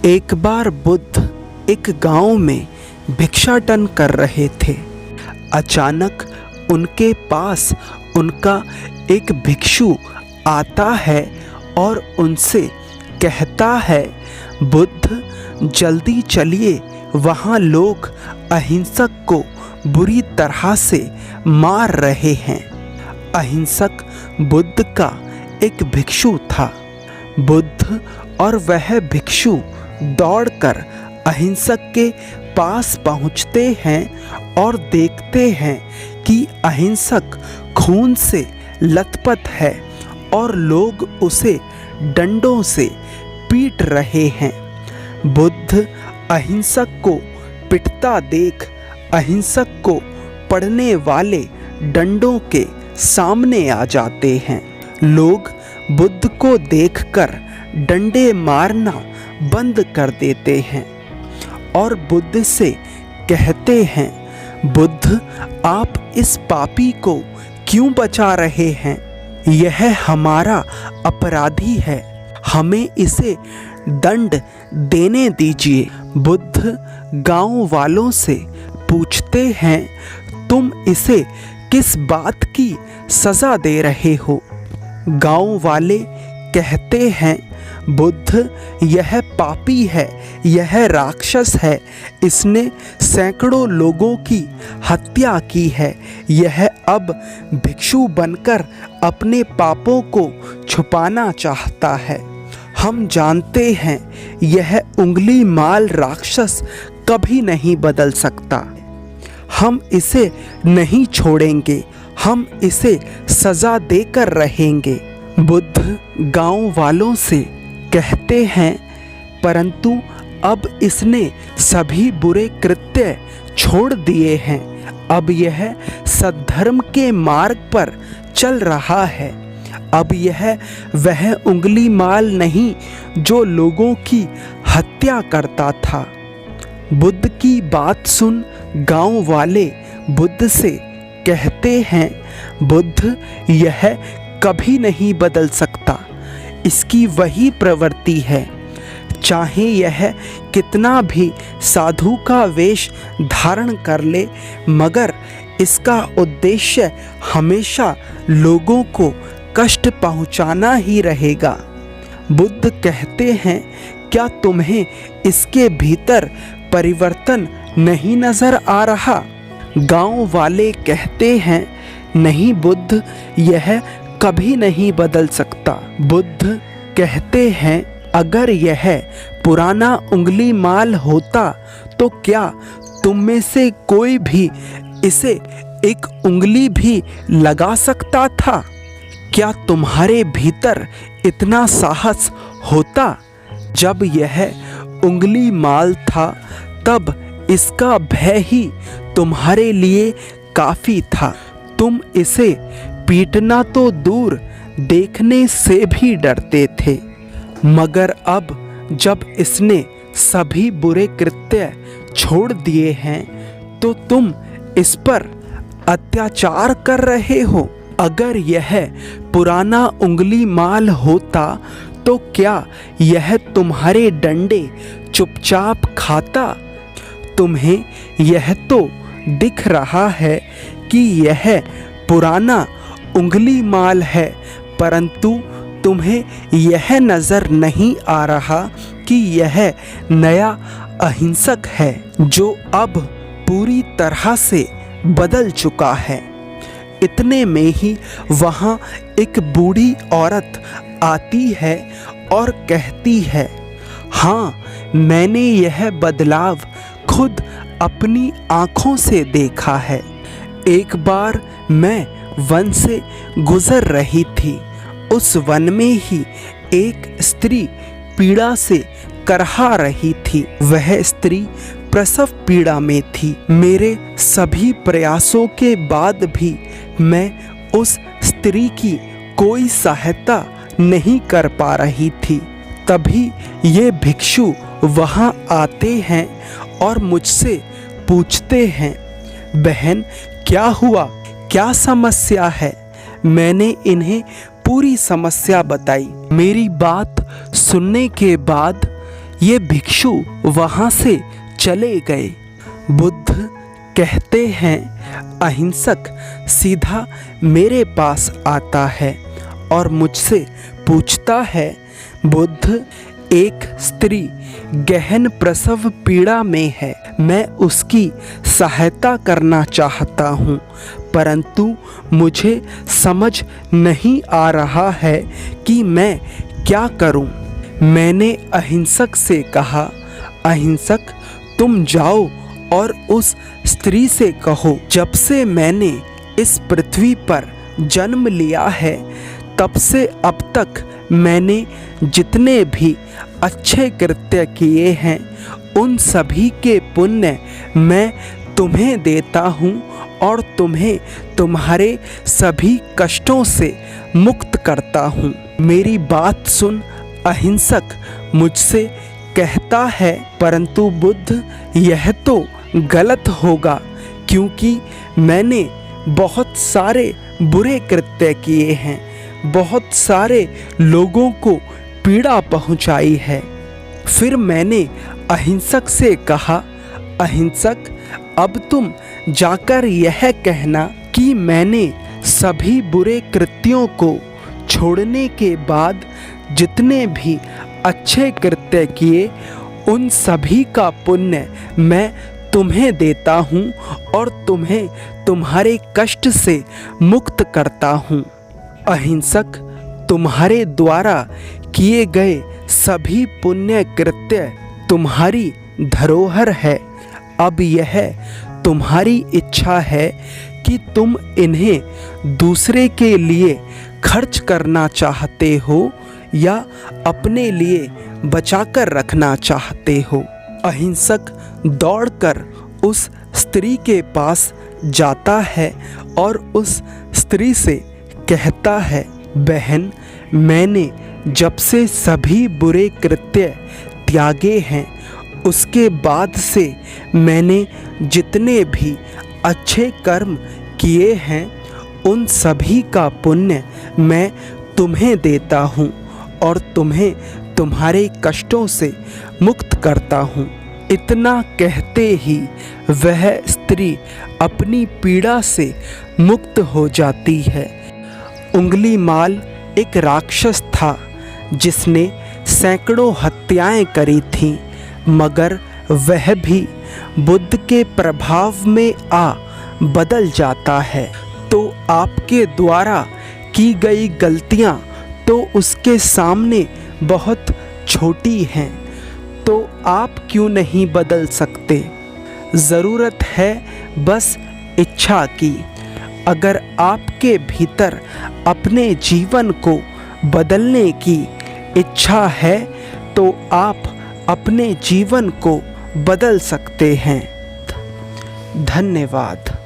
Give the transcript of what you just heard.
एक बार बुद्ध एक गांव में भिक्षाटन कर रहे थे। अचानक उनके पास उनका एक भिक्षु आता है और उनसे कहता है, बुद्ध जल्दी चलिए, वहाँ लोग अहिंसक को बुरी तरह से मार रहे हैं। अहिंसक बुद्ध का एक भिक्षु था। बुद्ध और वह भिक्षु दौड़कर अहिंसक के पास पहुंचते हैं और देखते हैं कि अहिंसक खून से लथपथ है और लोग उसे डंडों से पीट रहे हैं। बुद्ध अहिंसक को पिटता देख अहिंसक को पड़ने वाले डंडों के सामने आ जाते हैं। लोग बुद्ध को देखकर डंडे मारना बंद कर देते हैं और बुद्ध से कहते हैं, बुद्ध आप इस पापी को क्यों बचा रहे हैं? यह हमारा अपराधी है, हमें इसे दंड देने दीजिए। बुद्ध गांव वालों से पूछते हैं, तुम इसे किस बात की सजा दे रहे हो? गांव वाले कहते हैं, बुद्ध यह पापी है, यह राक्षस है, इसने सैकड़ों लोगों की हत्या की है। यह अब भिक्षु बनकर अपने पापों को छुपाना चाहता है। हम जानते हैं यह उंगली माल राक्षस कभी नहीं बदल सकता। हम इसे नहीं छोड़ेंगे, हम इसे सजा देकर रहेंगे। बुद्ध गांव वालों से कहते हैं, परंतु अब इसने सभी बुरे कृत्य छोड़ दिए हैं। अब यह सद्धर्म के मार्ग पर चल रहा है। अब यह वह उंगली माल नहीं जो लोगों की हत्या करता था। बुद्ध की बात सुन गांव वाले बुद्ध से कहते हैं, बुद्ध यह कभी नहीं बदल सकता, इसकी वही प्रवृत्ति है। चाहे यह कितना भी साधु का वेश धारण कर ले, मगर इसका उद्देश्य हमेशा लोगों को कष्ट पहुंचाना ही रहेगा। बुद्ध कहते हैं, क्या तुम्हें इसके भीतर परिवर्तन नहीं नजर आ रहा? गांव वाले कहते हैं, नहीं बुद्ध, यह कभी नहीं बदल सकता। बुद्ध कहते हैं, अगर यह पुराना उंगली माल होता तो क्या तुम में से कोई भी इसे एक उंगली भी लगा सकता था? क्या तुम्हारे भीतर इतना साहस होता? जब यह उंगली माल था तब इसका भय ही तुम्हारे लिए काफी था। तुम इसे पीटना तो दूर, देखने से भी डरते थे। मगर अब जब इसने सभी बुरे कृत्य छोड़ दिए हैं तो तुम इस पर अत्याचार कर रहे हो। अगर यह पुराना उंगली माल होता तो क्या यह तुम्हारे डंडे चुपचाप खाता? तुम्हें यह तो दिख रहा है कि यह पुराना उंगली माल है, परंतु तुम्हें यह नजर नहीं आ रहा कि यह नया अहिंसक है जो अब पूरी तरह से बदल चुका है। इतने में ही वहाँ एक बूढ़ी औरत आती है और कहती है, हाँ, मैंने यह बदलाव खुद अपनी आँखों से देखा है। एक बार मैं वन से गुजर रही थी। उस वन में ही एक स्त्री पीड़ा से करहा रही थी। वह स्त्री प्रसव पीड़ा में थी। मेरे सभी प्रयासों के बाद भी मैं उस स्त्री की कोई सहायता नहीं कर पा रही थी। तभी ये भिक्षु वहाँ आते हैं और मुझसे पूछते हैं, बहन क्या हुआ, क्या समस्या है? मैंने इन्हें पूरी समस्या बताई। मेरी बात सुनने के बाद ये भिक्षु वहाँ से चले गए। बुद्ध कहते हैं, अहिंसक सीधा मेरे पास आता है और मुझसे पूछता है, बुद्ध, एक स्त्री गहन प्रसव पीड़ा में है, मैं उसकी सहायता करना चाहता हूँ, परंतु मुझे समझ नहीं आ रहा है कि मैं क्या करूँ। मैंने अहिंसक से कहा, अहिंसक, तुम जाओ और उस स्त्री से कहो, जब से मैंने इस पृथ्वी पर जन्म लिया है तब से अब तक मैंने जितने भी अच्छे कृत्य किए हैं उन सभी के पुण्य मैं तुम्हें देता हूँ और तुम्हें तुम्हारे सभी कष्टों से मुक्त करता हूँ। मेरी बात सुन। अहिंसक मुझसे कहता है, परंतु बुद्ध, यह तो गलत होगा, क्योंकि मैंने बहुत सारे बुरे कृत्य किए हैं, बहुत सारे लोगों को पीड़ा पहुंचाई है। फिर मैंने अहिंसक से कहा, अहिंसक, अब तुम जाकर यह कहना कि मैंने सभी बुरे कृत्यों को छोड़ने के बाद जितने भी अच्छे कृत्य किए उन सभी का पुण्य मैं तुम्हें देता हूँ और तुम्हें तुम्हारे कष्ट से मुक्त करता हूँ। अहिंसक, तुम्हारे द्वारा किए गए सभी पुण्य कृत्य तुम्हारी धरोहर है। अब यह तुम्हारी इच्छा है कि तुम इन्हें दूसरे के लिए खर्च करना चाहते हो या अपने लिए बचाकर रखना चाहते हो। अहिंसक दौड़कर उस स्त्री के पास जाता है और उस स्त्री से कहता है, बहन, मैंने जब से सभी बुरे कृत्य त्यागे हैं उसके बाद से मैंने जितने भी अच्छे कर्म किए हैं उन सभी का पुण्य मैं तुम्हें देता हूँ और तुम्हें तुम्हारे कष्टों से मुक्त करता हूँ। इतना कहते ही वह स्त्री अपनी पीड़ा से मुक्त हो जाती है। उंगलीमाल एक राक्षस था जिसने सैकड़ों हत्याएं करी थीं, मगर वह भी बुद्ध के प्रभाव में आ बदल जाता है। तो आपके द्वारा की गई गलतियां तो उसके सामने बहुत छोटी हैं, तो आप क्यों नहीं बदल सकते? ज़रूरत है बस इच्छा की। अगर आपके भीतर अपने जीवन को बदलने की इच्छा है तो आप अपने जीवन को बदल सकते हैं। धन्यवाद।